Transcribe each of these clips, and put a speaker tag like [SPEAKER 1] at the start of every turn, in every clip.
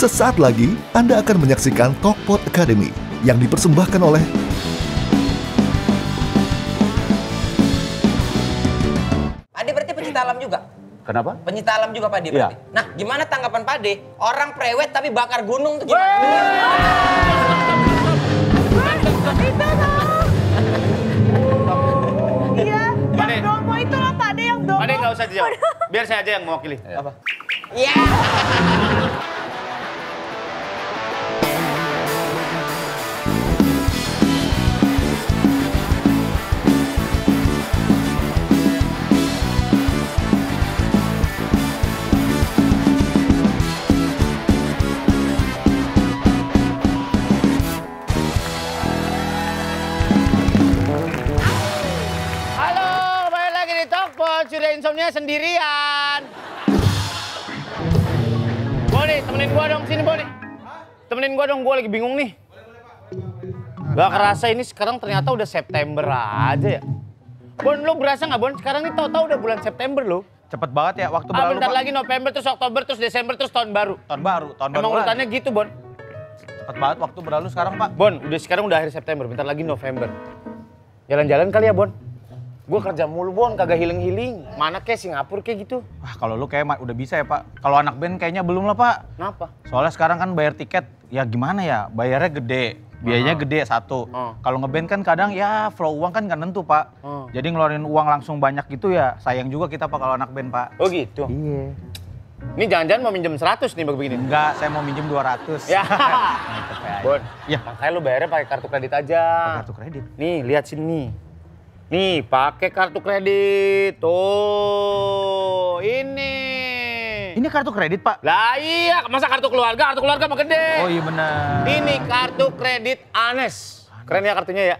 [SPEAKER 1] Sesaat lagi Anda akan menyaksikan Talkpod Academy yang dipersembahkan oleh
[SPEAKER 2] Pade berarti pencinta alam juga?
[SPEAKER 3] Kenapa?
[SPEAKER 2] Pencinta alam juga Pade
[SPEAKER 3] Iya.
[SPEAKER 2] berarti? Nah gimana tanggapan Pade? Orang prewed tapi bakar gunung tuh gimana?
[SPEAKER 4] Iya,
[SPEAKER 5] Pade.
[SPEAKER 4] yang domo itu loh Pak De, yang domo.
[SPEAKER 5] Pade nggak usah dijawab. Biar saya aja yang mewakili.
[SPEAKER 2] Apa? Iya.
[SPEAKER 5] Halo, balik lagi di Talkpod. Sudah insomnia sendirian. Boni, temenin gua dong. Sini, Boni. Temenin gua dong, gua lagi bingung nih. Gak kerasa ini sekarang ternyata udah September aja ya. Bon, lu berasa nggak Bon? Sekarang ini tahu-tahu udah bulan September lo.
[SPEAKER 3] Cepet banget ya waktu berlalu,
[SPEAKER 5] Bentar
[SPEAKER 3] Pak.
[SPEAKER 5] lagi November, terus Oktober, terus Desember, terus tahun baru.
[SPEAKER 3] Tahun baru
[SPEAKER 5] Emang urutannya
[SPEAKER 3] lagi.
[SPEAKER 5] gitu, Bon.
[SPEAKER 3] Cepet banget waktu berlalu sekarang, Pak.
[SPEAKER 5] Bon, sekarang udah akhir September, bentar lagi November. Jalan-jalan kali ya, Bon. Gue kerja mulu, Bon, kagak healing-healing. Mana kayak Singapura kayak gitu.
[SPEAKER 3] Wah, kalau lu kayak udah bisa ya, Pak. Kalau anak band kayaknya belum lah, Pak.
[SPEAKER 5] Kenapa?
[SPEAKER 3] Soalnya sekarang kan bayar tiket, ya gimana ya, bayarnya gede. Biayanya gede satu. Kalau ngeband kan kadang ya flow uang kan nggak nentu, Pak. Jadi ngeluarin uang langsung banyak gitu ya, sayang juga kita, Pak, kalau anak band, Pak.
[SPEAKER 5] Oh gitu?
[SPEAKER 3] Iya.
[SPEAKER 5] Ini jangan-jangan mau minjem 100 nih begini.
[SPEAKER 3] Enggak, saya mau minjem 200.
[SPEAKER 5] Ya. Bon,
[SPEAKER 3] Ya.
[SPEAKER 5] makanya lu bayarnya pakai kartu kredit aja.
[SPEAKER 3] Kartu kredit.
[SPEAKER 5] Nih, lihat sini. Nih, pakai kartu kredit. Tuh, ini.
[SPEAKER 3] Ini kartu kredit, Pak?
[SPEAKER 5] Lah iya, masa kartu keluarga mah gede.
[SPEAKER 3] Oh iya benar.
[SPEAKER 5] Ini kartu kredit Anes. Keren ya kartunya ya?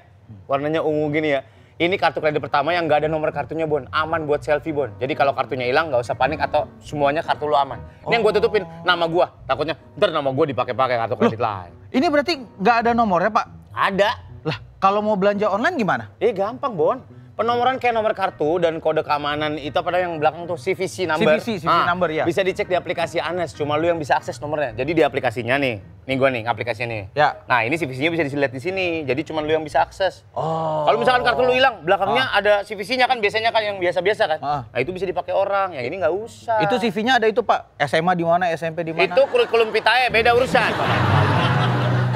[SPEAKER 5] Warnanya ungu gini ya. Ini kartu kredit pertama yang nggak ada nomor kartunya, Bon. Aman buat selfie, Bon. Jadi kalau kartunya hilang nggak usah panik atau semuanya kartu lu aman. Ini yang gue tutupin nama gue. Takutnya ntar nama gue dipakai-pakai kartu kredit lain.
[SPEAKER 3] Ini berarti nggak ada nomornya, Pak?
[SPEAKER 5] Ada.
[SPEAKER 3] Lah, kalau mau belanja online gimana?
[SPEAKER 5] Gampang, Bon. Penomoran kayak nomor kartu dan kode keamanan itu pada yang belakang tuh CVC number.
[SPEAKER 3] CVC number ya.
[SPEAKER 5] Bisa dicek di aplikasi Anes, cuma lu yang bisa akses nomornya. Jadi di aplikasinya nih gua nih aplikasinya nih.
[SPEAKER 3] Ya.
[SPEAKER 5] Nah, ini CVC-nya bisa dilihat di sini. Jadi cuma lu yang bisa akses. Oh. Kalau misalkan kartu lu hilang, belakangnya ada CVC-nya kan biasanya kan yang biasa-biasa kan. Nah, itu bisa dipakai orang. Yang ini nggak usah.
[SPEAKER 3] Itu CV-nya ada itu, Pak. SMA di mana, SMP di mana?
[SPEAKER 5] Itu kurikulum vitae, beda urusan.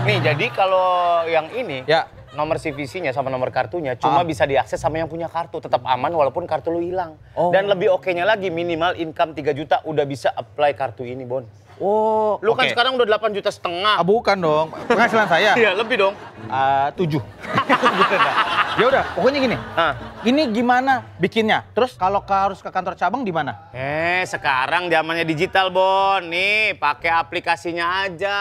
[SPEAKER 5] Nih, jadi kalau yang ini
[SPEAKER 3] Ya.
[SPEAKER 5] nomor CVC-nya sama nomor kartunya cuma bisa diakses sama yang punya kartu, tetap aman walaupun kartu lu hilang. Dan lebih oke-nya lagi minimal income 3 juta udah bisa apply kartu ini, Bon.
[SPEAKER 3] Oh,
[SPEAKER 5] Lu kan
[SPEAKER 3] oke.
[SPEAKER 5] sekarang udah 8,5 juta.
[SPEAKER 3] Bukan dong. Penghasilan saya.
[SPEAKER 5] Iya, lebih dong.
[SPEAKER 3] 7. Ya udah, pokoknya gini. Ini gimana bikinnya? Terus kalau harus ke kantor cabang di mana?
[SPEAKER 5] Sekarang zamannya digital, Bon. Nih, pakai aplikasinya aja.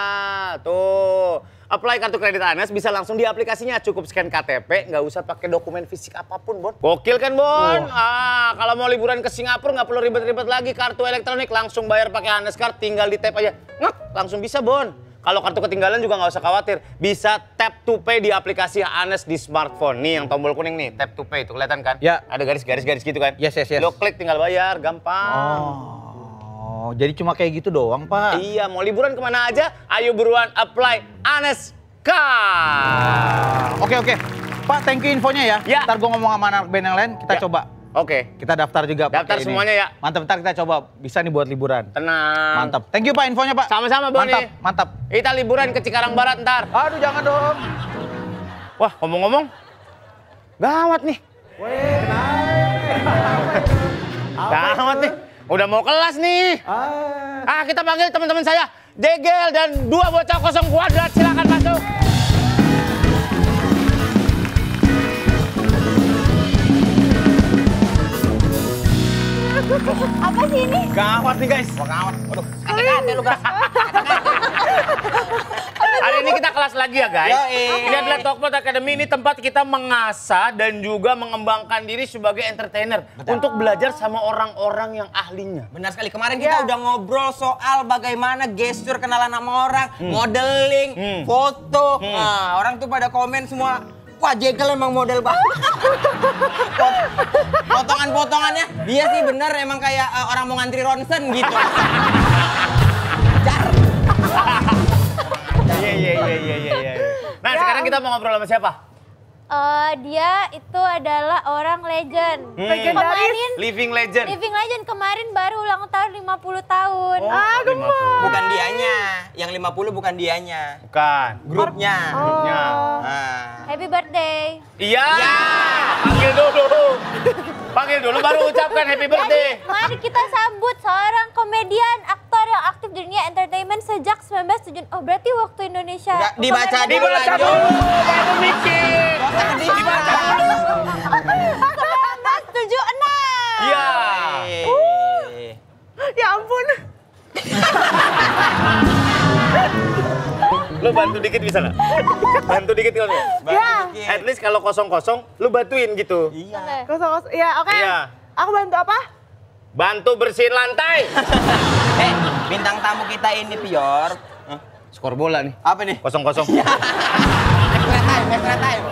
[SPEAKER 5] Tuh. Apply kartu kredit Anes bisa langsung di aplikasinya. Cukup scan KTP, nggak usah pakai dokumen fisik apapun, Bon. Gokil kan, Bon? Kalau mau liburan ke Singapura nggak perlu ribet-ribet lagi. Kartu elektronik langsung bayar pakai Anes Card, tinggal di tap aja. Langsung bisa, Bon. Kalau kartu ketinggalan juga nggak usah khawatir. Bisa tap to pay di aplikasi Anes di smartphone. Nih yang tombol kuning nih, tap to pay. Itu kelihatan kan?
[SPEAKER 3] Ya.
[SPEAKER 5] Ada garis-garis gitu kan?
[SPEAKER 3] Yes.
[SPEAKER 5] Lo klik tinggal bayar, gampang.
[SPEAKER 3] Oh, jadi cuma kayak gitu doang, Pak.
[SPEAKER 5] Iya, mau liburan kemana aja, ayo buruan apply Anes Card.
[SPEAKER 3] Oke. Pak, thank you infonya ya.
[SPEAKER 5] Ya.
[SPEAKER 3] Ntar gue ngomong sama anak band yang lain, kita coba.
[SPEAKER 5] Oke,
[SPEAKER 3] Kita daftar juga, Pak.
[SPEAKER 5] daftar
[SPEAKER 3] kayak
[SPEAKER 5] semuanya
[SPEAKER 3] ini.
[SPEAKER 5] ya.
[SPEAKER 3] Mantap, ntar kita coba. Bisa nih buat liburan.
[SPEAKER 5] Tenang.
[SPEAKER 3] Mantap. Thank you, Pak, infonya, Pak.
[SPEAKER 5] Sama-sama, Boni.
[SPEAKER 3] Mantap.
[SPEAKER 5] Kita liburan ke Cikarang Barat ntar.
[SPEAKER 3] Aduh, jangan dong.
[SPEAKER 5] Wah, ngomong-ngomong, gawat nih. Gawat nih. Udah mau kelas nih. Kita panggil teman-teman saya. Degel dan 2 bocah kosong kuadrat, silakan masuk.
[SPEAKER 4] Apa sih ini?
[SPEAKER 5] Gawat nih, guys. Wah, gawat. Waduh.
[SPEAKER 2] Kate-kate lu, Gas.
[SPEAKER 5] Hari ini kita kelas lagi ya, guys. Ini adalah Talkpod Academy. Ini tempat kita mengasah dan juga mengembangkan diri sebagai entertainer. Untuk belajar sama orang-orang yang ahlinya.
[SPEAKER 2] Benar sekali. Kemarin kita udah ngobrol soal bagaimana gestur kenalan sama orang, modeling, foto. Nah, orang tuh pada komen semua. Wah, Jekyll emang model banget. Potongan-potongannya, dia sih bener emang kayak orang mau ngantri ronsen gitu. Jar.
[SPEAKER 5] Iya. Nah, sekarang kita mau ngobrol sama siapa?
[SPEAKER 4] Dia itu adalah orang legend. Kemarin
[SPEAKER 5] Living legend.
[SPEAKER 4] kemarin baru ulang tahun 50 tahun.
[SPEAKER 2] Bukan dianya. Yang 50 bukan dianya.
[SPEAKER 5] Bukan.
[SPEAKER 2] Grupnya.
[SPEAKER 5] Grupnya.
[SPEAKER 4] Happy birthday.
[SPEAKER 5] Iya. Panggil dulu baru ucapkan happy birthday.
[SPEAKER 4] Jadi, mari kita sambut seorang komedian, aktor yang aktif di dunia entertainment sejak 1977. Oh, berarti waktu Indonesia.
[SPEAKER 2] Nggak, dibaca
[SPEAKER 4] komedian-
[SPEAKER 2] dulu, lanjut.
[SPEAKER 5] Baru mikir.
[SPEAKER 2] Dibaca dulu.
[SPEAKER 4] 1976.
[SPEAKER 5] Iya.
[SPEAKER 6] Ya ampun.
[SPEAKER 5] Lu bantu dikit bisa nggak? Bantu dikit kalau
[SPEAKER 6] Ya.
[SPEAKER 5] At least kalau kosong-kosong, lu bantuin gitu.
[SPEAKER 2] Iya.
[SPEAKER 6] Kosong. Ya, oke.
[SPEAKER 5] Iya.
[SPEAKER 6] Aku bantu apa?
[SPEAKER 5] Bantu bersihin lantai.
[SPEAKER 2] Bintang tamu kita ini Pior.
[SPEAKER 5] Skor bola nih.
[SPEAKER 2] Apa nih?
[SPEAKER 5] Kosong-kosong.
[SPEAKER 2] Extra time.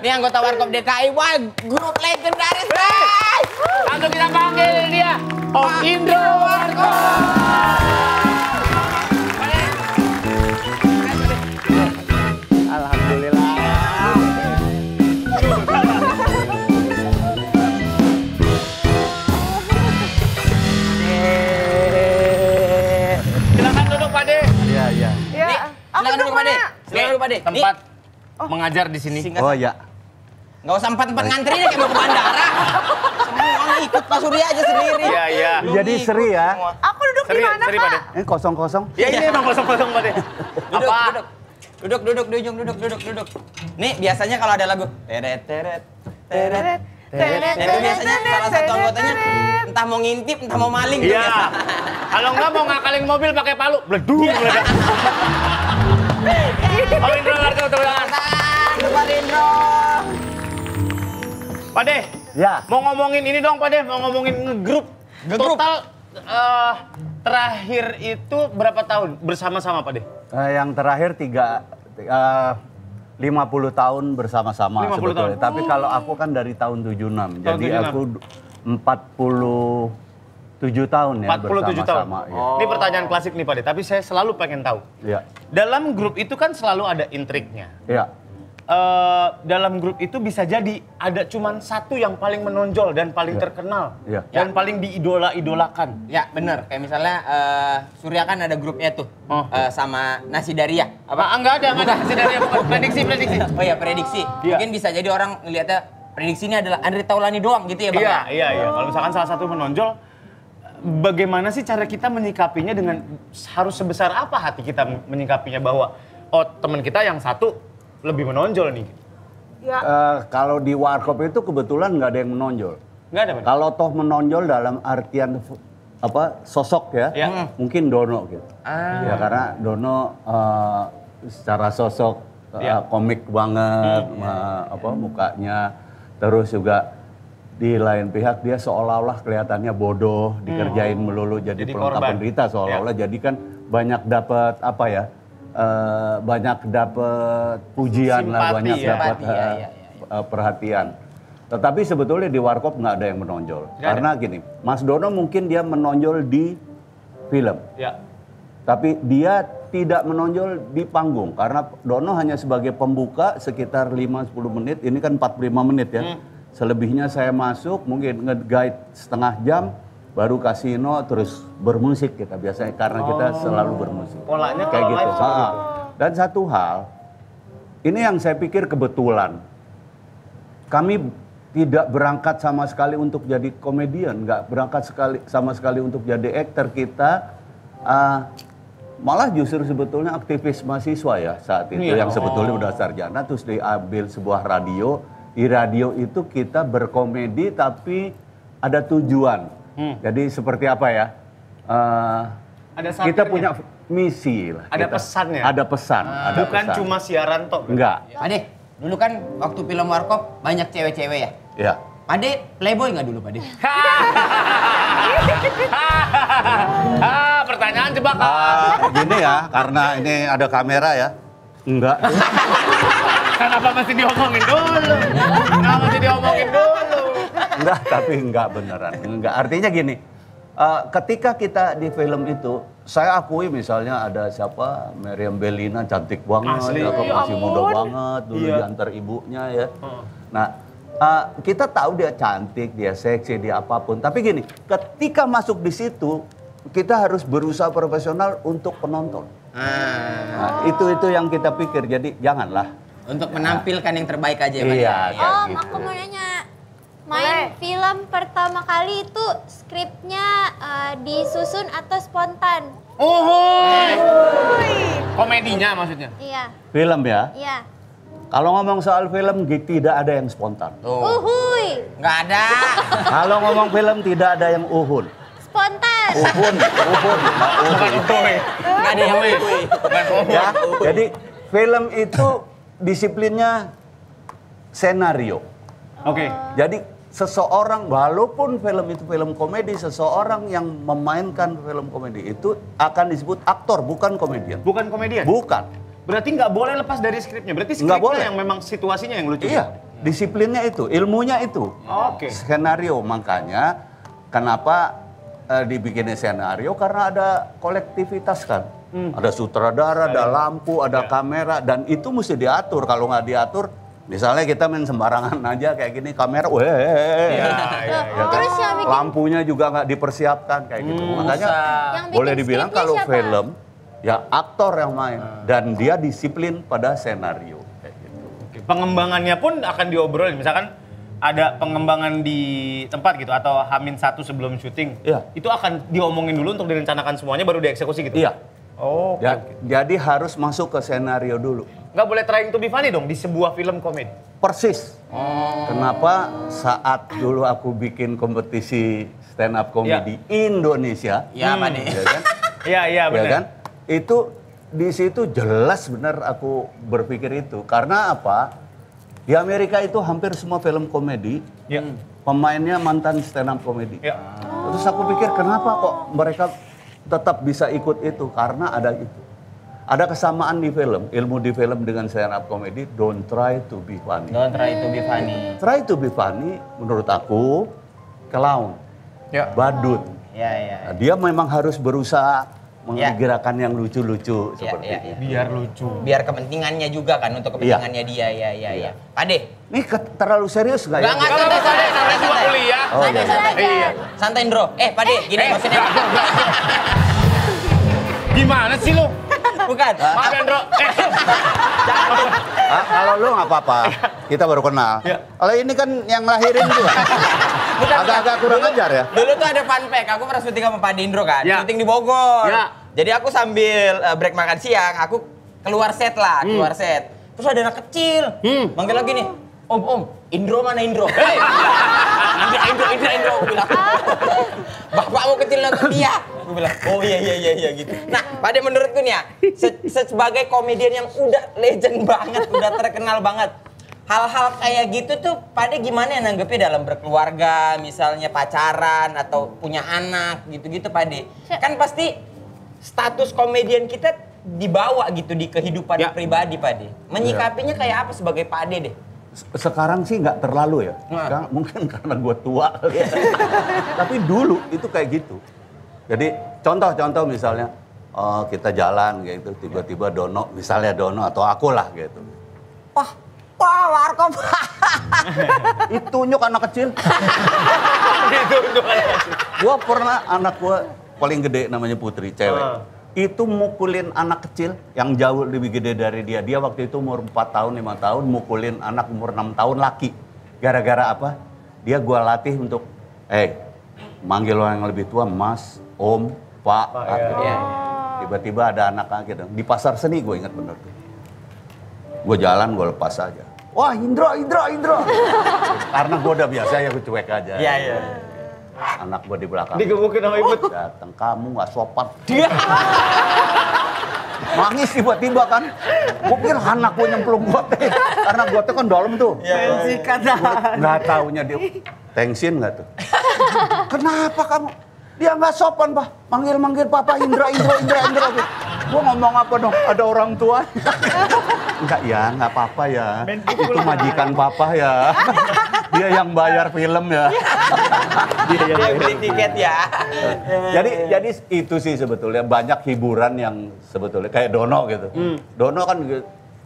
[SPEAKER 2] Ini anggota Warkop DKI. Wah, grup legendaris, guys.
[SPEAKER 5] Langsung kita panggil dia. Om Indro Warkop. Alhamdulillah. Silakan duduk, Pak De.
[SPEAKER 3] Iya.
[SPEAKER 6] Ya. Aku
[SPEAKER 2] Silakan duduk, Pak De. Silakan duduk, Pak De.
[SPEAKER 5] Tempat mengajar di sini.
[SPEAKER 3] Oh ya.
[SPEAKER 2] Nggak usah empat-empat ngantri nih kayak mau ke bandara. Semua ikut Pak Surya aja sendiri.
[SPEAKER 5] Iya.
[SPEAKER 3] Jadi seri ya.
[SPEAKER 6] Aku duduk di mana,
[SPEAKER 5] Pak De.
[SPEAKER 6] Pak?
[SPEAKER 3] Ini kosong-kosong.
[SPEAKER 5] Ya ini emang kosong-kosong, Pak De. Apa?
[SPEAKER 2] Duduk, duduk. Nih, biasanya kalau ada lagu teret. Itu biasanya salah satu anggotanya entah mau ngintip, entah mau maling.
[SPEAKER 5] Iya. Kalau enggak mau ngakalin mobil pakai palu, bleduk. Om Indro Warkop, tepuk tangan.
[SPEAKER 2] Pak Indro.
[SPEAKER 5] Pak De,
[SPEAKER 3] Ya.
[SPEAKER 5] mau ngomongin ini dong Pak De, mau ngomongin ngegrup.
[SPEAKER 2] Ngegrup?
[SPEAKER 5] Total terakhir itu berapa tahun bersama-sama Pak De?
[SPEAKER 3] Yang terakhir 50 tahun bersama-sama
[SPEAKER 5] 50
[SPEAKER 3] sebetulnya.
[SPEAKER 5] tahun.
[SPEAKER 3] Tapi kalau aku kan dari tahun 76. Jadi
[SPEAKER 5] 76.
[SPEAKER 3] aku 47 tahun ya
[SPEAKER 5] 47 tahun.
[SPEAKER 3] bersama-sama. Ya.
[SPEAKER 5] Ini pertanyaan klasik nih Pak De, tapi saya selalu pengen tahu.
[SPEAKER 3] Ya.
[SPEAKER 5] Dalam grup itu kan selalu ada intriknya.
[SPEAKER 3] Ya.
[SPEAKER 5] Dalam grup itu bisa jadi ada cuman satu yang paling menonjol dan paling terkenal.
[SPEAKER 3] Ya.
[SPEAKER 5] Dan paling diidola-idolakan.
[SPEAKER 2] Ya bener, kayak misalnya Surya kan ada grupnya tuh sama Nasi Daria.
[SPEAKER 5] Enggak ada, bukan. Prediksi.
[SPEAKER 2] Oh ya prediksi.
[SPEAKER 5] Iya.
[SPEAKER 2] Mungkin bisa jadi orang ngelihatnya prediksi ini adalah Andre Taulani doang gitu ya Bang?
[SPEAKER 5] Iya. Kalau misalkan salah satu menonjol, bagaimana sih cara kita menyikapinya dengan harus sebesar apa hati kita menyikapinya bahwa teman kita yang satu lebih menonjol nih?
[SPEAKER 6] Ya.
[SPEAKER 3] Kalau di Warkop itu kebetulan nggak ada yang menonjol.
[SPEAKER 5] Nggak ada, Pak?
[SPEAKER 3] Kalau toh menonjol dalam artian sosok ya,
[SPEAKER 5] Ya.
[SPEAKER 3] mungkin Dono gitu. Ya karena Dono secara sosok komik banget, mukanya. Terus juga di lain pihak dia seolah-olah kelihatannya bodoh, dikerjain melulu jadi pelengkap
[SPEAKER 5] korban.
[SPEAKER 3] penderita seolah-olah. Jadi kan banyak dapat banyak dapat pujian lah,
[SPEAKER 5] Simpati,
[SPEAKER 3] banyak
[SPEAKER 5] ya.
[SPEAKER 3] dapat
[SPEAKER 2] Iya.
[SPEAKER 3] perhatian. Tetapi sebetulnya di Warkop nggak ada yang menonjol. Karena gini, Mas Dono mungkin dia menonjol di film.
[SPEAKER 5] Ya.
[SPEAKER 3] Tapi dia tidak menonjol di panggung. Karena Dono hanya sebagai pembuka sekitar 5-10 menit. Ini kan 45 menit ya. Selebihnya saya masuk, mungkin nge-guide setengah jam. Baru kasino terus bermusik kita biasanya. Karena kita selalu bermusik.
[SPEAKER 5] Polanya
[SPEAKER 3] Kayak
[SPEAKER 5] kalau
[SPEAKER 3] gitu.
[SPEAKER 5] live seperti itu.
[SPEAKER 3] Dan satu hal, ini yang saya pikir kebetulan. Kami tidak berangkat sama sekali untuk jadi komedian, nggak berangkat sama sekali untuk jadi aktor. Kita malah justru sebetulnya aktivis mahasiswa ya saat itu, yang sebetulnya udah sarjana, terus diambil sebuah radio. Di radio itu kita berkomedi tapi ada tujuan. Jadi seperti apa ya?
[SPEAKER 5] Ada
[SPEAKER 3] Kita
[SPEAKER 5] satirnya.
[SPEAKER 3] punya misi lah.
[SPEAKER 5] Ada
[SPEAKER 3] kita.
[SPEAKER 5] pesannya.
[SPEAKER 3] Ada pesan. Ada
[SPEAKER 5] Bukan
[SPEAKER 3] pesan.
[SPEAKER 5] cuma siaran toh.
[SPEAKER 3] Enggak.
[SPEAKER 2] Pade, dulu kan waktu film Warkop banyak cewek-cewek ya?
[SPEAKER 3] Ya.
[SPEAKER 2] Pade playboy nggak dulu Pade?
[SPEAKER 5] Pertanyaan jebakan.
[SPEAKER 3] Gini ya, karena ini ada kamera ya. Enggak.
[SPEAKER 5] Kenapa masih diomongin dulu?
[SPEAKER 3] Enggak, tapi enggak beneran. Enggak. Artinya gini, ketika kita di film itu,
[SPEAKER 7] saya akui misalnya ada siapa, Meriam Bellina cantik banget,
[SPEAKER 5] Asli.
[SPEAKER 7] masih muda
[SPEAKER 6] ampun.
[SPEAKER 7] banget, dulu
[SPEAKER 5] Iya.
[SPEAKER 7] diantar ibunya ya. Nah, kita tahu dia cantik, dia seksi, dia apapun. Tapi gini, ketika masuk di situ, kita harus berusaha profesional untuk penonton. Nah, itu yang kita pikir. Jadi janganlah.
[SPEAKER 2] Untuk menampilkan yang terbaik aja ya, Pak.
[SPEAKER 7] Iya,
[SPEAKER 2] Ya.
[SPEAKER 7] kayak
[SPEAKER 4] Om,
[SPEAKER 7] gitu.
[SPEAKER 4] aku mau nanya. Main film pertama kali itu skripnya disusun atau spontan?
[SPEAKER 5] Komedinya maksudnya.
[SPEAKER 4] Iya,
[SPEAKER 7] Film ya.
[SPEAKER 4] iya.
[SPEAKER 7] Kalau ngomong soal film, tidak ada yang spontan.
[SPEAKER 4] Uhuy,
[SPEAKER 2] Nggak ada.
[SPEAKER 7] Kalau ngomong film, tidak ada yang uhun.
[SPEAKER 4] spontan.
[SPEAKER 7] Uhun, uhun.
[SPEAKER 2] Nggak ada yang
[SPEAKER 7] Ya, jadi film itu disiplinnya senario.
[SPEAKER 5] Oke.
[SPEAKER 7] Jadi seseorang, walaupun film itu film komedi, seseorang yang memainkan film komedi itu akan disebut aktor, bukan komedian.
[SPEAKER 5] Bukan komedian?
[SPEAKER 7] Bukan.
[SPEAKER 5] Berarti nggak boleh lepas dari skripnya. Berarti
[SPEAKER 7] Nggak boleh.
[SPEAKER 5] skripnya yang memang situasinya yang lucu.
[SPEAKER 7] Iya, disiplinnya itu, ilmunya itu.
[SPEAKER 5] Oke.
[SPEAKER 7] Skenario, makanya kenapa dibikinnya skenario, karena ada kolektivitas kan. Ada sutradara, ada lampu, ada kamera, dan itu mesti diatur. Kalau nggak diatur, misalnya kita main sembarangan aja kayak gini, kamera,
[SPEAKER 4] Terus yang bikin
[SPEAKER 7] lampunya juga nggak dipersiapkan kayak gitu. Makanya
[SPEAKER 4] Yang bikin
[SPEAKER 7] boleh dibilang
[SPEAKER 4] skripnya
[SPEAKER 7] kalau
[SPEAKER 4] siapa?
[SPEAKER 7] film, ya aktor yang main. Dan dia disiplin pada senario. Kayak gitu.
[SPEAKER 5] Oke, pengembangannya pun akan diobrolin. Misalkan ada pengembangan di tempat gitu atau H-1 sebelum syuting.
[SPEAKER 7] Iya.
[SPEAKER 5] Itu akan diomongin dulu untuk direncanakan semuanya baru dieksekusi gitu.
[SPEAKER 7] Iya.
[SPEAKER 5] Oh.
[SPEAKER 7] Ya, jadi harus masuk ke senario dulu.
[SPEAKER 5] Nggak boleh trying to be funny dong di sebuah film komedi.
[SPEAKER 7] Persis. Kenapa saat dulu aku bikin kompetisi stand up comedy Indonesia,
[SPEAKER 2] Ya, Pak De.
[SPEAKER 7] ya kan?
[SPEAKER 5] Iya, iya
[SPEAKER 7] Ya
[SPEAKER 5] benar.
[SPEAKER 7] kan? Itu di situ jelas benar aku berpikir itu. Karena apa? Di Amerika itu hampir semua film komedi
[SPEAKER 5] Iya.
[SPEAKER 7] pemainnya mantan stand up comedy.
[SPEAKER 5] Iya.
[SPEAKER 7] Terus aku pikir kenapa kok mereka tetap bisa ikut itu? Karena ada itu. Ada kesamaan di film, ilmu di film dengan stand up comedy, don't try to be funny.
[SPEAKER 2] Don't try to be funny.
[SPEAKER 7] Try to be funny menurut aku clown,
[SPEAKER 5] Ya.
[SPEAKER 7] badut.
[SPEAKER 2] Ya, ya.
[SPEAKER 7] Nah, dia memang harus berusaha menggerakkan yang lucu-lucu seperti
[SPEAKER 2] ya,
[SPEAKER 7] itu.
[SPEAKER 2] ya.
[SPEAKER 5] Biar lucu.
[SPEAKER 2] Biar kepentingannya juga kan, untuk kepentingannya dia, ya. Pak De.
[SPEAKER 7] Ini terlalu serius nggak ya?
[SPEAKER 2] Nggak, santai.
[SPEAKER 5] Cuma kuliah.
[SPEAKER 7] Oh, iya.
[SPEAKER 2] Iya. Santai, Bro. Pak De, gini maksudnya.
[SPEAKER 5] Gimana sih lo?
[SPEAKER 2] Bukan.
[SPEAKER 5] Maaf Andro.
[SPEAKER 7] Kalau lu nggak apa-apa, kita baru kenal. Kalau ini kan yang lahirin juga. Agak-agak kurang ajar ya.
[SPEAKER 2] Dulu tuh ada fun fact, aku pernah syuting sama Pak Dindro kan,
[SPEAKER 5] Ya.
[SPEAKER 2] syuting di Bogor.
[SPEAKER 5] Ya.
[SPEAKER 2] Jadi aku sambil break makan siang, aku keluar set lah, keluar set. Terus ada anak kecil, manggil lagi nih, Om, Indro mana Indro? Hei! Indro, aku bilang. Bapakmu kecil nonton dia. Aku bilang, oh iya gitu. Nah, Pak De menurutku nih ya, sebagai komedian yang udah legend banget, udah terkenal banget. Hal-hal kayak gitu tuh Pak De gimana ya nanggepnya dalam berkeluarga, misalnya pacaran atau punya anak gitu-gitu Pak De. Kan pasti status komedian kita dibawa gitu di kehidupan pribadi Pak De. Menyikapinya kayak apa sebagai Pak De deh?
[SPEAKER 7] Sekarang sih nggak terlalu ya. Sekarang, mungkin karena gue tua kali ya. Tapi dulu itu kayak gitu. Jadi contoh misalnya kita jalan gitu, tiba-tiba Dono, misalnya Dono atau aku lah gitu. Wah warkop. Itu nyuk anak kecil. Gua pernah, anak gua paling gede namanya Putri, cewek. Itu mukulin anak kecil yang jauh lebih gede dari dia. Dia waktu itu umur 4 tahun, 5 tahun, mukulin anak umur 6 tahun laki. Gara-gara apa? Dia gua latih untuk, manggil orang yang lebih tua, Mas, Om, Pak. Gitu. Tiba-tiba ada anak gitu. Di pasar seni gue ingat bener tuh. Gue jalan, gue lepas aja. Wah, Indro. Karena gue udah biasa ya, gue cuek aja.
[SPEAKER 2] Iya.
[SPEAKER 7] Anak gue di belakang.
[SPEAKER 5] Digebukin sama ibu.
[SPEAKER 7] Datang, kamu nggak sopan. Dia. Nangis tiba-tiba kan. Gue pikir anak gue nyemplung gue teh. Karena gue teh kan dalam tuh.
[SPEAKER 2] Sikat.
[SPEAKER 7] Nggak taunya dia. Tengsin nggak tuh? Kenapa kamu? Dia nggak sopan, Pak. Manggil Papa Indra. Gue ngomong apa dong? Ada orang tua? Enggak ya, nggak apa-apa ya. Itu majikan Papa ya. Dia yang bayar film ya.
[SPEAKER 2] Dia beli tiket ya.
[SPEAKER 7] Jadi itu sih sebetulnya banyak hiburan yang sebetulnya kayak Dono gitu. Dono kan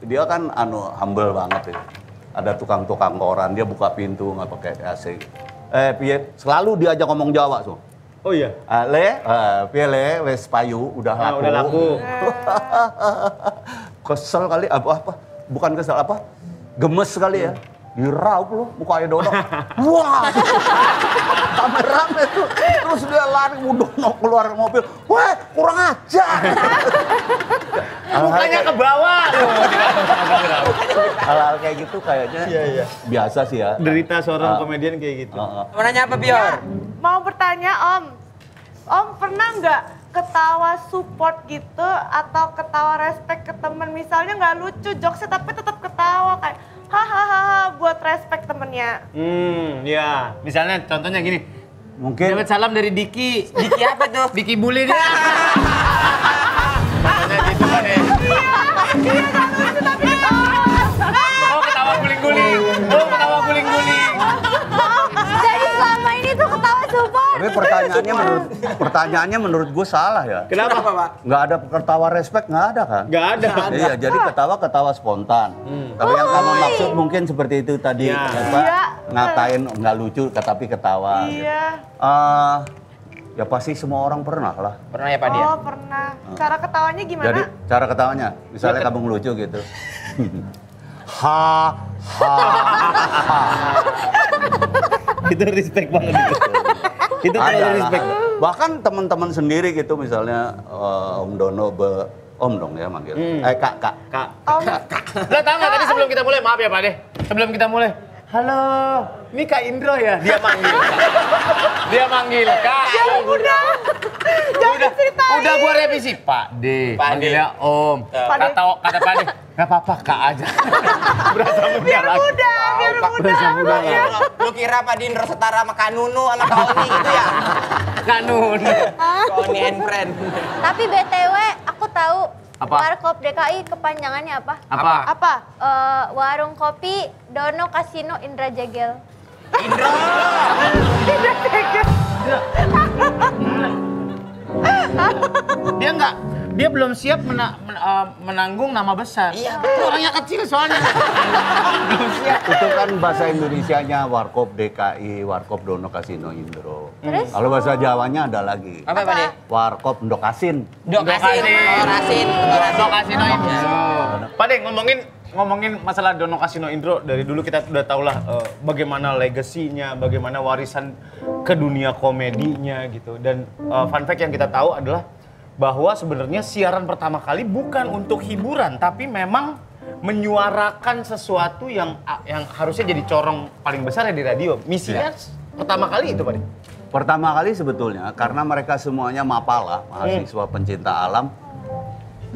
[SPEAKER 7] dia kan humble banget ya. Ada tukang-tukang koran, dia buka pintu nggak pakai AC. Selalu diajak ngomong Jawa so.
[SPEAKER 5] Oh iya.
[SPEAKER 7] Piye le, wes payu udah laku.
[SPEAKER 5] Udah laku.
[SPEAKER 7] Kesel kali apa? Bukan kesel apa? Gemes kali ya. Diraup loh mukanya Dono. Wah. Rame-rame tuh. Terus dia lari Dono keluar mobil. Weh, kurang ajar.
[SPEAKER 5] Mukanya ke bawah.
[SPEAKER 7] Hal-hal kayak gitu kayaknya biasa sih ya.
[SPEAKER 5] Derita seorang komedian kayak gitu.
[SPEAKER 2] Mau nanya apa, Pior?
[SPEAKER 6] Mau bertanya Om. Om pernah nggak ketawa support gitu atau ketawa respect ke temen? Misalnya nggak lucu jokesnya tapi tetap ketawa kayak hahaha buat respect temennya.
[SPEAKER 5] Ya. Misalnya contohnya gini.
[SPEAKER 7] Mungkin
[SPEAKER 5] Dapat salam dari Diki.
[SPEAKER 2] Diki apa tuh?
[SPEAKER 5] Diki bully dia. Contohnya gitu kan ya.
[SPEAKER 6] Iya nggak lucu tapi ketawa.
[SPEAKER 5] Oh ketawa guling-guling.
[SPEAKER 4] Jadi selama ini tuh ketawa support.
[SPEAKER 7] tapi pertanyaannya menurut gue salah ya.
[SPEAKER 5] Kenapa Pak?
[SPEAKER 7] Nggak ada ketawa respect, nggak ada kan?
[SPEAKER 5] Nggak ada.
[SPEAKER 7] Iya, jadi ketawa spontan. Tapi yang kamu maksud mungkin seperti itu tadi,
[SPEAKER 5] Iya.
[SPEAKER 7] apa,
[SPEAKER 6] Iya.
[SPEAKER 7] ngatain nggak lucu tapi ketawa. Gitu.
[SPEAKER 6] Iya.
[SPEAKER 7] Ya pasti semua orang pernah lah.
[SPEAKER 2] Pernah ya, Pak dia?
[SPEAKER 6] Oh pernah. Cara ketawanya gimana?
[SPEAKER 7] Jadi cara ketawanya, misalnya kamu ngelucu gitu. Ha.
[SPEAKER 5] Itu respect banget itu. Itu
[SPEAKER 7] Ada
[SPEAKER 5] terlalu
[SPEAKER 7] lah.
[SPEAKER 5] respect.
[SPEAKER 7] Bahkan teman-teman sendiri gitu, misalnya Om Dono Om dong ya manggil. Kak.
[SPEAKER 5] Kak. Lo tau nggak tadi sebelum kita mulai, maaf ya Pak deh. Sebelum kita mulai, halo, ini Kak Indro ya? Dia manggil. Kak.
[SPEAKER 6] Udah. Jangan ceritain.
[SPEAKER 5] Udah gua revisi, Pak D.
[SPEAKER 2] Pak D.
[SPEAKER 5] Manggilnya Om.
[SPEAKER 6] Pak D.
[SPEAKER 5] Kata Pak D, nggak apa-apa Kak aja. Berasa muda
[SPEAKER 6] Biar
[SPEAKER 5] lagi.
[SPEAKER 6] muda.
[SPEAKER 5] Berasa muda lagi.
[SPEAKER 2] Lu kira Pak Dindro setara sama Kanunu sama Kak Oni gitu ya?
[SPEAKER 5] Kanun.
[SPEAKER 2] Kak Oni and friend.
[SPEAKER 4] Tapi BTW aku tahu
[SPEAKER 5] Apa?
[SPEAKER 4] Warkop DKI kepanjangannya apa?
[SPEAKER 6] Apa?
[SPEAKER 4] Warung Kopi Dono Kasino Indra Jegel.
[SPEAKER 2] Indro.
[SPEAKER 5] Dia belum siap menanggung nama besar.
[SPEAKER 2] Iya,
[SPEAKER 5] betul. Orangnya kecil soalnya. Belum siap.
[SPEAKER 7] Itu kan bahasa Indonesianya Warkop DKI, Warkop Dono Kasino Indro.
[SPEAKER 4] Terus?
[SPEAKER 7] Kalau bahasa Jawanya ada lagi.
[SPEAKER 2] Apa Pak De?
[SPEAKER 7] Warkop Ndokasin.
[SPEAKER 2] Dokasin.
[SPEAKER 5] Kasino Indro. Pak De, ngomongin masalah Dono Kasino Indro, dari dulu kita udah tau lah bagaimana legasinya, bagaimana warisan ke dunia komedinya gitu. Dan fun fact yang kita tahu adalah bahwa sebenarnya siaran pertama kali bukan untuk hiburan, tapi memang menyuarakan sesuatu yang harusnya jadi corong paling besar ya di radio. Misinya pertama kali itu, Pak De?
[SPEAKER 7] Pertama kali sebetulnya karena mereka semuanya mapala, mahasiswa pencinta alam.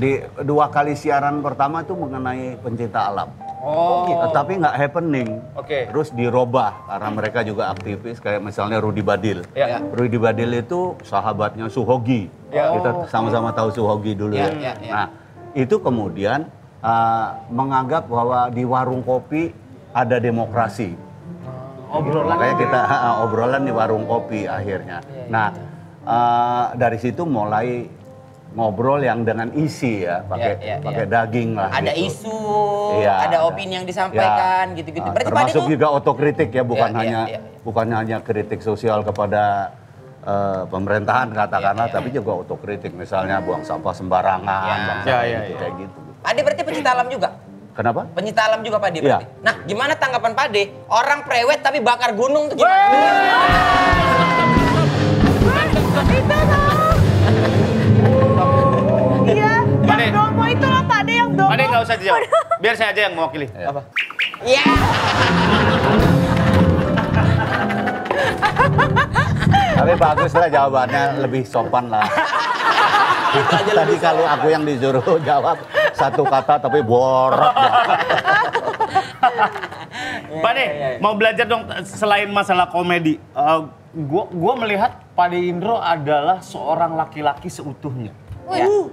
[SPEAKER 7] Di 2 kali siaran pertama itu mengenai pencinta alam.
[SPEAKER 5] Oh,
[SPEAKER 7] Tapi nggak happening.
[SPEAKER 5] Oke.
[SPEAKER 7] Terus dirubah karena mereka juga aktivis kayak misalnya Rudy Badil.
[SPEAKER 5] Ya.
[SPEAKER 7] Rudy Badil itu sahabatnya Suhogi.
[SPEAKER 5] Ya.
[SPEAKER 7] Kita sama-sama tahu Suhogi dulu ya.
[SPEAKER 2] Ya.
[SPEAKER 7] Nah, itu kemudian menganggap bahwa di warung kopi ada demokrasi.
[SPEAKER 5] Obrolan.
[SPEAKER 7] Makanya kita obrolan di warung kopi akhirnya. Nah, dari situ mulai ngobrol yang dengan isi ya, pakai daging lah.
[SPEAKER 2] Ada
[SPEAKER 7] gitu.
[SPEAKER 2] isu,
[SPEAKER 7] Iya,
[SPEAKER 2] ada opini yang disampaikan, gitu-gitu. Berarti Pak De
[SPEAKER 7] termasuk
[SPEAKER 2] tuh
[SPEAKER 7] juga otokritik ya, bukan
[SPEAKER 2] Iya.
[SPEAKER 7] hanya kritik sosial kepada pemerintahan katakanlah, tapi juga otokritik, misalnya buang sampah sembarangan, kayak gitu.
[SPEAKER 2] Pak De berarti pencinta alam juga?
[SPEAKER 7] Kenapa?
[SPEAKER 2] Pencinta alam juga Pak De
[SPEAKER 7] Iya.
[SPEAKER 2] berarti? Nah, gimana tanggapan Pak De? Orang prewed tapi bakar gunung tuh gimana?
[SPEAKER 6] Iya.
[SPEAKER 5] Pak De.
[SPEAKER 6] Yang domo itu loh Pak De, yang domo.
[SPEAKER 5] Pak De nggak usah dijawab, biar saya aja yang mewakili.
[SPEAKER 2] Apa? Iya.
[SPEAKER 7] Tapi bagus lah jawabannya, lebih sopan lah. Tadi kalau aku yang disuruh jawab satu kata tapi borok.
[SPEAKER 5] Pak De, mau belajar dong selain masalah komedi. Gua melihat Pak De Indro adalah seorang laki-laki seutuhnya.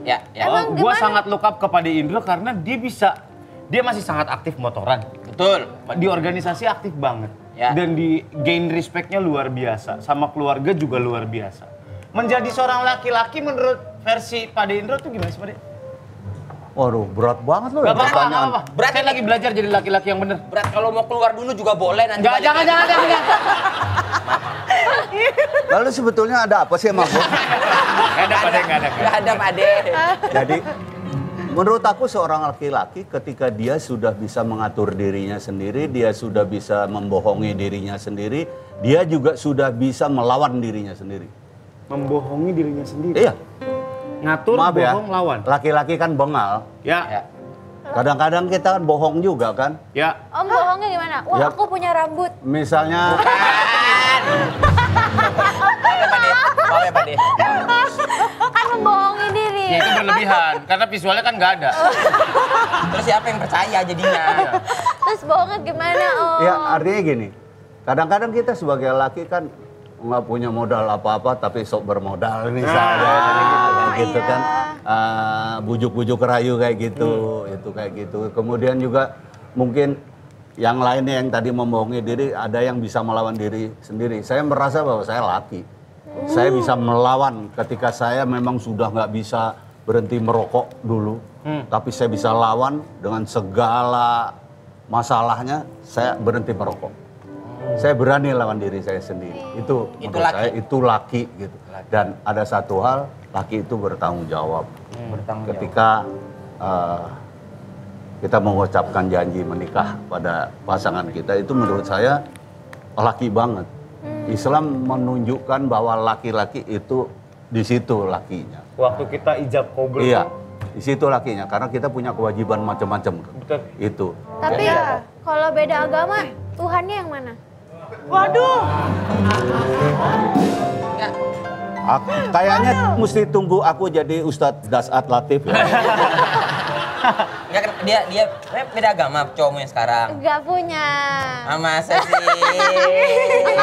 [SPEAKER 2] Ya.
[SPEAKER 4] Emang
[SPEAKER 5] Gua
[SPEAKER 4] gimana?
[SPEAKER 5] sangat look up ke Pak De Indro karena dia masih sangat aktif motoran.
[SPEAKER 2] Betul.
[SPEAKER 5] Di organisasi aktif banget.
[SPEAKER 2] Ya.
[SPEAKER 5] Dan di gain respect-nya luar biasa, sama keluarga juga luar biasa. Menjadi seorang laki-laki menurut versi Pak De Indro tuh gimana sih Pak De?
[SPEAKER 7] Waduh, berat banget loh.
[SPEAKER 5] Gak apa-apa,
[SPEAKER 7] pertanyaan.
[SPEAKER 5] gak apa-apa.
[SPEAKER 2] Berat
[SPEAKER 5] Saya
[SPEAKER 2] ini.
[SPEAKER 5] lagi belajar jadi laki-laki yang bener.
[SPEAKER 2] Berat kalau mau keluar dulu juga boleh nanti.
[SPEAKER 5] Jangan,
[SPEAKER 2] balik
[SPEAKER 5] jangan,
[SPEAKER 2] lagi.
[SPEAKER 5] jangan.
[SPEAKER 7] Lalu sebetulnya ada apa sih sama gue?
[SPEAKER 5] Gak ada Pak De, gak ada.
[SPEAKER 2] Nggak ada Pak De.
[SPEAKER 7] Jadi menurut aku seorang laki-laki ketika dia sudah bisa mengatur dirinya sendiri, dia sudah bisa membohongi dirinya sendiri, dia juga sudah bisa melawan dirinya sendiri.
[SPEAKER 5] Membohongi dirinya sendiri.
[SPEAKER 7] Iya,
[SPEAKER 5] Ngatur,
[SPEAKER 7] maaf ya.
[SPEAKER 5] bohong, lawan.
[SPEAKER 7] Laki-laki kan bengal.
[SPEAKER 5] Ya,
[SPEAKER 7] Kadang-kadang kita kan bohong juga kan.
[SPEAKER 5] ya.
[SPEAKER 4] Om bohongnya gimana? Wah,
[SPEAKER 7] Ya.
[SPEAKER 4] aku punya rambut.
[SPEAKER 7] Misalnya
[SPEAKER 2] Maaf ya Pak De.
[SPEAKER 4] Kan membohongi diri.
[SPEAKER 5] Ya itu berlebihan, karena visualnya kan nggak ada.
[SPEAKER 2] Terus siapa yang percaya jadinya?
[SPEAKER 4] Terus bohongnya gimana, Om?
[SPEAKER 7] ya artinya gini, kadang-kadang kita sebagai laki kan nggak punya modal apa-apa tapi sok bermodal misalnya kayak gitu kan. Bujuk-bujuk rayu kayak gitu, itu kayak gitu. Kemudian juga mungkin yang lainnya yang tadi membohongi diri, ada yang bisa melawan diri sendiri. Saya merasa bahwa saya laki. Saya bisa melawan ketika saya memang sudah nggak bisa berhenti merokok dulu. Tapi saya bisa lawan dengan segala masalahnya, saya berhenti merokok. Saya berani lawan diri saya sendiri. Itu
[SPEAKER 2] Itu
[SPEAKER 7] menurut
[SPEAKER 2] laki.
[SPEAKER 7] saya itu laki gitu. Dan ada satu hal, laki itu bertanggung jawab. Ketika kita mengucapkan janji menikah pada pasangan kita, itu menurut saya laki banget. Islam menunjukkan bahwa laki-laki itu di situ lakinya.
[SPEAKER 5] Waktu kita ijab kabul.
[SPEAKER 7] Iya, di situ lakinya. Karena kita punya kewajiban macam-macam.
[SPEAKER 5] Betul.
[SPEAKER 7] Itu.
[SPEAKER 4] Tapi kalau beda agama, Tuhannya yang mana?
[SPEAKER 6] Waduh,
[SPEAKER 7] Kayaknya mesti tunggu aku jadi Ustadz Dasat Latif ya.
[SPEAKER 2] Enggak, dia beda agama cowoknya sekarang.
[SPEAKER 4] Enggak punya.
[SPEAKER 2] Ah, masa sih?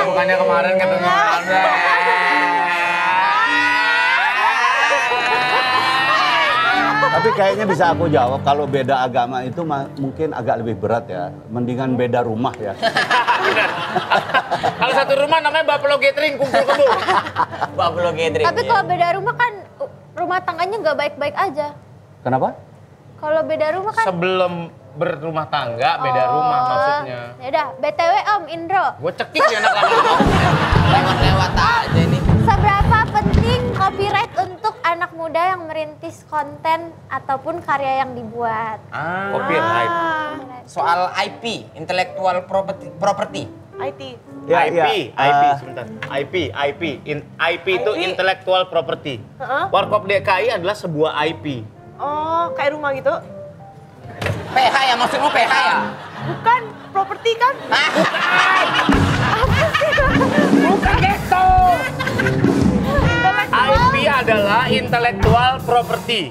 [SPEAKER 5] Bukannya kemarin katanya ada.
[SPEAKER 7] Tapi kayaknya bisa aku jawab, kalau beda agama itu mungkin agak lebih berat ya. Mendingan beda rumah ya.
[SPEAKER 5] Benar. Kalau satu rumah namanya Buffalo Gathering, kumpul kebo.
[SPEAKER 2] Buffalo Gathering.
[SPEAKER 4] Tapi kalau beda rumah kan rumah tangganya nggak baik-baik aja.
[SPEAKER 7] Kenapa?
[SPEAKER 4] Kalau beda rumah kan.
[SPEAKER 5] Sebelum berumah tangga, beda rumah maksudnya.
[SPEAKER 4] Yaudah, BTW Om Indro,
[SPEAKER 5] Gue cekik ya anak lama.
[SPEAKER 2] lewat aja ini.
[SPEAKER 4] seberapa penting copyright untuk anak muda yang merintis konten ataupun karya yang dibuat?
[SPEAKER 5] Copyright.
[SPEAKER 2] Soal IP, intellectual property.
[SPEAKER 6] IT.
[SPEAKER 7] Ya,
[SPEAKER 5] IP,
[SPEAKER 7] ya.
[SPEAKER 5] IP, sebentar. IP itu intellectual property.
[SPEAKER 6] Heeh.
[SPEAKER 5] Warkop DKI adalah sebuah IP.
[SPEAKER 6] Oh, kayak rumah gitu?
[SPEAKER 2] PH ya, maksudmu PH ya?
[SPEAKER 6] Bukan, properti kan?
[SPEAKER 5] Bukan gitu. IP adalah intellectual property.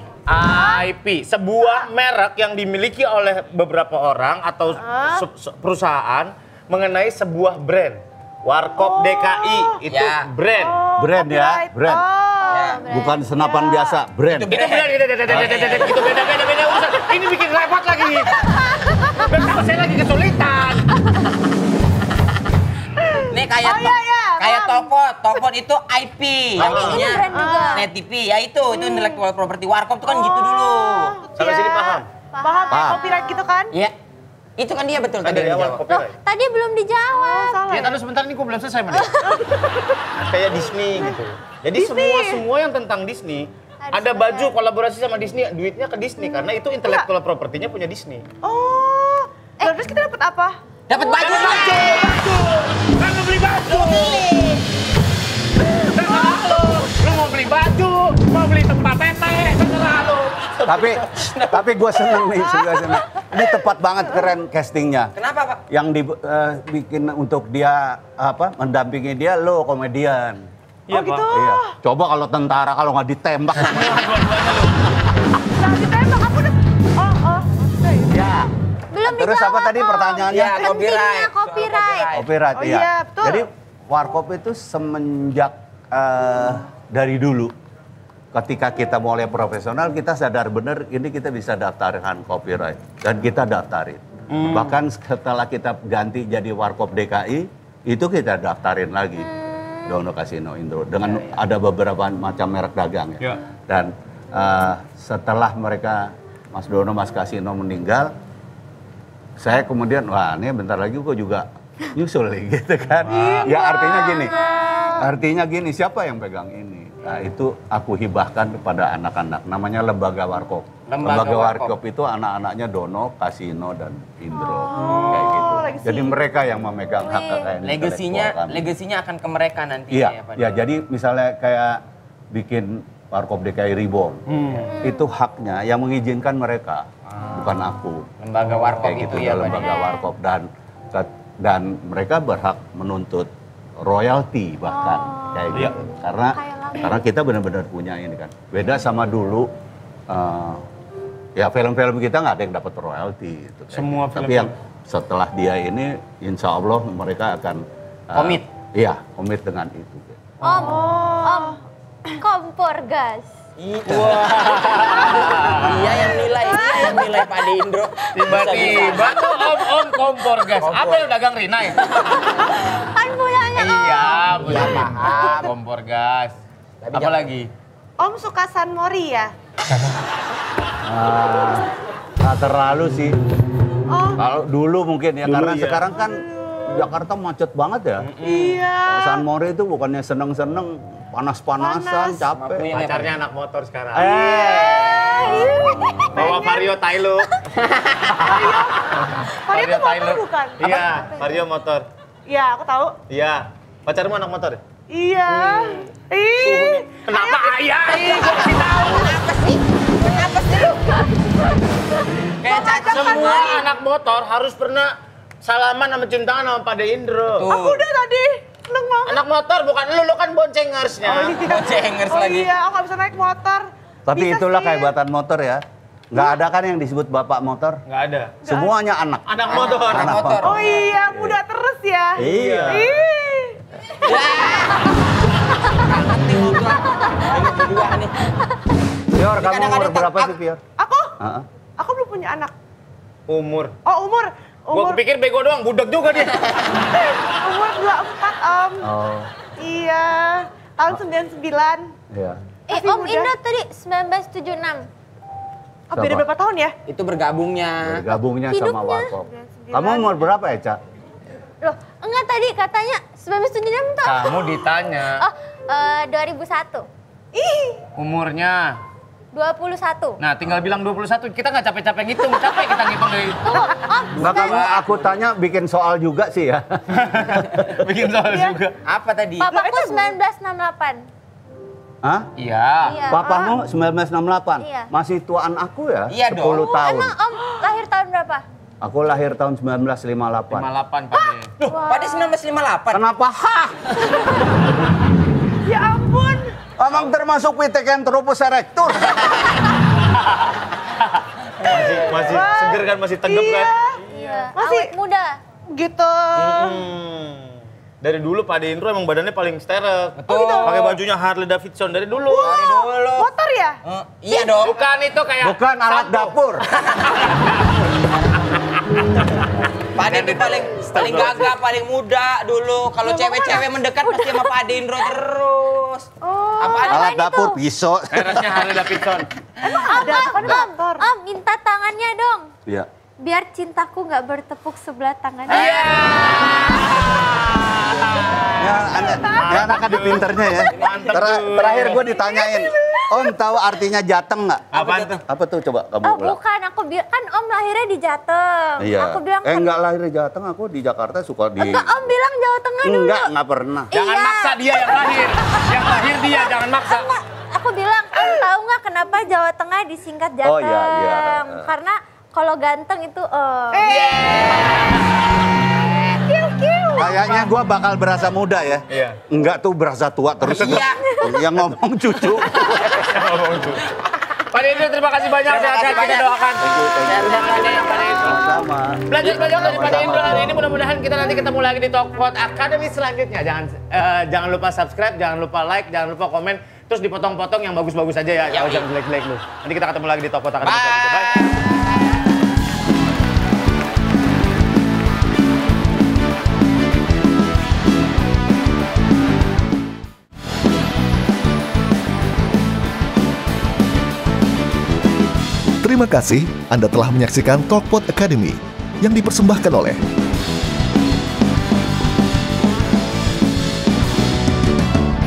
[SPEAKER 5] IP, sebuah merek yang dimiliki oleh beberapa orang atau perusahaan mengenai sebuah brand. Warkop DKI itu
[SPEAKER 2] Ya.
[SPEAKER 5] brand.
[SPEAKER 7] Brand ya,
[SPEAKER 6] Copyright.
[SPEAKER 7] brand.
[SPEAKER 2] Ya.
[SPEAKER 7] Bukan senapan biasa, brand.
[SPEAKER 2] Itu
[SPEAKER 5] Itu brand, itu beda urusan. Ini bikin repot lagi. Betapa saya lagi kesulitan.
[SPEAKER 2] Nih kayak kayak Tokpot itu IP, yang ininya
[SPEAKER 4] brand juga.
[SPEAKER 2] Net TV, ya itu intellectual property. Warkop itu kan gitu dulu.
[SPEAKER 5] Sampai sini paham?
[SPEAKER 6] Paham, kayak copyright gitu kan?
[SPEAKER 2] Iya. Itu kan dia betul
[SPEAKER 5] Kan
[SPEAKER 2] tadi
[SPEAKER 5] dari awal
[SPEAKER 2] dijawab.
[SPEAKER 4] Loh,
[SPEAKER 5] copyright.
[SPEAKER 4] tadi belum dijawab.
[SPEAKER 6] Salah
[SPEAKER 5] Ya,
[SPEAKER 6] ya?
[SPEAKER 5] tadi sebentar ini gue belum selesai, Mas. Kayak Disney gitu. Jadi semua yang tentang Disney,
[SPEAKER 4] Harus
[SPEAKER 5] ada
[SPEAKER 4] bayar.
[SPEAKER 5] baju kolaborasi sama Disney, duitnya ke Disney karena itu intellectual property-nya punya Disney.
[SPEAKER 6] Oh, terus kita dapat apa?
[SPEAKER 2] Dapat baju.
[SPEAKER 5] Kan mau beli baju. Terserah lo. Lo mau beli baju, mau beli tempat tete, terserah lo.
[SPEAKER 7] Tapi gue seneng nih, sungguh seneng. Ini tepat banget, keren castingnya.
[SPEAKER 2] Kenapa, Pak?
[SPEAKER 7] Yang dibikin untuk dia mendampingi dia, lo komedian.
[SPEAKER 6] Oh gitu.
[SPEAKER 7] Iya. Coba kalau tentara kalau nggak ditembak.
[SPEAKER 6] Nah, ditembak aku udah. Oh.
[SPEAKER 7] Ya.
[SPEAKER 4] Belum
[SPEAKER 7] Terus
[SPEAKER 4] dijawab,
[SPEAKER 7] apa tadi
[SPEAKER 4] Om.
[SPEAKER 7] pertanyaannya?
[SPEAKER 2] Ya,
[SPEAKER 4] Pentingnya copyright.
[SPEAKER 7] Copyright,
[SPEAKER 6] Oh
[SPEAKER 7] iya.
[SPEAKER 6] iya, betul.
[SPEAKER 7] Jadi Warkop itu semenjak dari dulu ketika kita mulai profesional kita sadar benar ini kita bisa daftarkan copyright dan kita daftarin. Bahkan setelah kita ganti jadi Warkop DKI, itu kita daftarin lagi. Dono Kasino Indro. Dengan ada beberapa macam merek dagang ya. Dan setelah mereka, Mas Dono, Mas Kasino meninggal, saya kemudian, wah ini bentar lagi kok juga nyusul nih gitu kan. Ya artinya gini, siapa yang pegang ini? Nah itu aku hibahkan kepada anak-anak, namanya Lembaga Warkop. Lembaga Warkop itu anak-anaknya Dono, Kasino, dan Indro. Kayak gitu. Jadi mereka yang memegang hak kekayaan
[SPEAKER 2] Legasinya akan ke mereka nanti.
[SPEAKER 7] Iya, ya, jadi misalnya kayak bikin Warkop DKI Reborn, itu haknya yang mengizinkan mereka, bukan aku.
[SPEAKER 2] Lembaga Warkop
[SPEAKER 7] kayak
[SPEAKER 2] itu
[SPEAKER 7] gitu,
[SPEAKER 2] ya,
[SPEAKER 7] lembaga Warkop, dan mereka berhak menuntut royalti bahkan kayak gitu. Karena kita benar-benar punya ini kan. Beda sama dulu, ya film-film kita nggak ada yang dapat royalti. Gitu,
[SPEAKER 5] Semua
[SPEAKER 7] film. Tapi yang setelah dia ini, insya Allah mereka akan
[SPEAKER 2] komit.
[SPEAKER 7] Iya, komit dengan itu.
[SPEAKER 4] Om, kompor gas.
[SPEAKER 2] Dia yang nilai Pak De Indro.
[SPEAKER 5] Tiba-tiba tuh om kompor gas. Apa yang dagang Rina ya?
[SPEAKER 4] Kan punyanya Om.
[SPEAKER 5] Iya, paham. Kompor gas. Apa lagi?
[SPEAKER 6] Om suka San Mori ya?
[SPEAKER 7] Nggak terlalu sih. Kalau dulu mungkin ya, karena
[SPEAKER 5] iya.
[SPEAKER 7] sekarang kan Jakarta macet banget ya.
[SPEAKER 6] Iya.
[SPEAKER 7] San Mori itu bukannya seneng-seneng, panas-panasan, capek.
[SPEAKER 5] Pacarnya anak motor sekarang.
[SPEAKER 6] Iya.
[SPEAKER 5] Bawa Vario Tailo.
[SPEAKER 6] Vario itu motor bukan?
[SPEAKER 5] Iya, Vario motor.
[SPEAKER 6] Iya, aku tahu.
[SPEAKER 5] Iya. Pacarmu anak motor?
[SPEAKER 6] Iya. Ih.
[SPEAKER 5] Kenapa ayah? Gue kasih tahu.
[SPEAKER 2] Kenapa sih lu? Kayak cacat
[SPEAKER 5] Semua anak motor harus pernah salaman sama cintaan sama Pak De Indro.
[SPEAKER 6] Aku udah tadi. Seneng banget.
[SPEAKER 5] Anak motor bukan lu kan boncengersnya.
[SPEAKER 2] Bocengers lagi.
[SPEAKER 6] Iya, aku nggak bisa naik motor.
[SPEAKER 7] Tapi
[SPEAKER 6] Bisa
[SPEAKER 7] itulah
[SPEAKER 6] sih.
[SPEAKER 7] kehebatan motor ya. Nggak ada kan yang disebut bapak motor.
[SPEAKER 5] Nggak ada.
[SPEAKER 7] Semuanya anak.
[SPEAKER 5] Anak motor.
[SPEAKER 2] Anak motor.
[SPEAKER 6] Oh iya, muda terus ya.
[SPEAKER 7] Iya.
[SPEAKER 6] Ih.
[SPEAKER 2] Ngerti ngobrol. Ini berdua nih.
[SPEAKER 7] Pior, kamu umur
[SPEAKER 2] kadang-kadang
[SPEAKER 7] berapa sih, Pior?
[SPEAKER 6] Aku?
[SPEAKER 7] Heeh.
[SPEAKER 6] Aku belum punya anak.
[SPEAKER 5] Umur.
[SPEAKER 6] Oh, umur.
[SPEAKER 5] Gua pikir bego doang, budak juga dia.
[SPEAKER 6] Umur 24, Om.
[SPEAKER 7] Oh,
[SPEAKER 6] Iya. Tahun 99.
[SPEAKER 7] iya.
[SPEAKER 6] Masih
[SPEAKER 4] Om
[SPEAKER 6] muda.
[SPEAKER 4] Indro tadi 1976.
[SPEAKER 6] Oh, beda berapa tahun ya?
[SPEAKER 2] Itu bergabungnya.
[SPEAKER 7] Bergabungnya sama
[SPEAKER 4] Hidupnya.
[SPEAKER 7] Warkop. Kamu umur berapa ya, Ca?
[SPEAKER 4] Loh, enggak tadi katanya 1976 tuh.
[SPEAKER 5] Kamu ditanya
[SPEAKER 4] Oh, 2001.
[SPEAKER 6] Ih.
[SPEAKER 5] umurnya.
[SPEAKER 4] 21.
[SPEAKER 5] Nah, tinggal bilang 21. Kita nggak capek-capek ngitung. Capek kita ngitung dari
[SPEAKER 4] Tunggu, Om.
[SPEAKER 7] Nggak, kamu aku tanya bikin soal juga sih ya.
[SPEAKER 5] bikin soal juga.
[SPEAKER 2] Apa tadi?
[SPEAKER 4] Papaku 1968.
[SPEAKER 7] Hah?
[SPEAKER 5] Iya.
[SPEAKER 4] Iya.
[SPEAKER 7] Papamu 1968?
[SPEAKER 4] Iya.
[SPEAKER 7] Masih tuaan aku ya?
[SPEAKER 2] Iya
[SPEAKER 7] 10
[SPEAKER 2] dong.
[SPEAKER 7] tahun.
[SPEAKER 4] Emang Om lahir tahun berapa?
[SPEAKER 7] Aku lahir tahun 1958.
[SPEAKER 5] 58 Pak De.
[SPEAKER 2] Loh, Pak De 1958.
[SPEAKER 7] Kenapa? Hah?
[SPEAKER 6] Ya ampun.
[SPEAKER 7] Emang termasuk Pithecanthropus erectus?
[SPEAKER 5] Masih seger kan, masih tegap kan?
[SPEAKER 4] Iya.
[SPEAKER 6] Masih-
[SPEAKER 4] Awet muda.
[SPEAKER 6] Gitu.
[SPEAKER 5] Dari dulu Pak De Indro emang badannya paling sterek.
[SPEAKER 2] Betul.
[SPEAKER 5] Pakai bajunya Harley Davidson dari dulu.
[SPEAKER 2] Dari dulu.
[SPEAKER 6] Motor ya?
[SPEAKER 2] Iya dong.
[SPEAKER 5] Bukan itu kayak
[SPEAKER 7] Bukan alat
[SPEAKER 5] sampo.
[SPEAKER 7] dapur.
[SPEAKER 2] Pak De itu paling gagah, paling muda dulu. Kalau cewek-cewek mendekat pasti sama Pak De Indro terus. Apaan?
[SPEAKER 7] Alat dapur, pisau.
[SPEAKER 5] Merasnya Harley Davidson.
[SPEAKER 6] Ada, kan motor.
[SPEAKER 4] Om, minta tangannya dong.
[SPEAKER 7] Iya.
[SPEAKER 4] Biar cintaku nggak bertepuk sebelah tangannya.
[SPEAKER 7] Ya, anak ada pinternya ya.
[SPEAKER 5] Mantap tuh.
[SPEAKER 7] Terakhir gue ditanyain, Om tahu artinya jateng nggak?
[SPEAKER 5] Apaan tuh?
[SPEAKER 7] Apa tuh coba kamu
[SPEAKER 4] Oh
[SPEAKER 7] ulang?
[SPEAKER 4] bukan, aku bilang kan Om lahirnya di Jateng.
[SPEAKER 7] Iya.
[SPEAKER 4] Aku bilang
[SPEAKER 7] Enggak lahir di Jateng, aku di Jakarta suka di.
[SPEAKER 4] Enggak, Om bilang Jawa Tengah dulu.
[SPEAKER 7] Enggak pernah.
[SPEAKER 5] Jangan
[SPEAKER 4] Iya.
[SPEAKER 5] maksa dia yang lahir. Yang lahir dia, jangan maksa.
[SPEAKER 4] Enggak, aku bilang Om tahu nggak kenapa Jawa Tengah disingkat Jateng?
[SPEAKER 7] Oh, iya, iya.
[SPEAKER 4] Karena kalau ganteng itu
[SPEAKER 7] Kayaknya gue bakal berasa muda ya.
[SPEAKER 5] Iya.
[SPEAKER 7] Enggak tuh berasa tua terus.
[SPEAKER 2] Iya.
[SPEAKER 7] Yang ngomong cucu.
[SPEAKER 5] Pak De Indro, terima kasih banyak. Sehat-sehat kita doakan.
[SPEAKER 2] Sehat-sehat Pak De.
[SPEAKER 7] Sama.
[SPEAKER 5] Belajar banyak dari Pak De Indro hari ini. Mudah-mudahan kita nanti ketemu lagi di Talkpot Academy selanjutnya. Jangan lupa subscribe, jangan lupa like, jangan lupa komen. Terus dipotong-potong yang bagus-bagus aja ya. Jangan jelek-jelek lu. Nanti kita ketemu lagi di Talkpot Academy selanjutnya. Bye.
[SPEAKER 1] Terima kasih Anda telah menyaksikan Talkpot Academy yang dipersembahkan oleh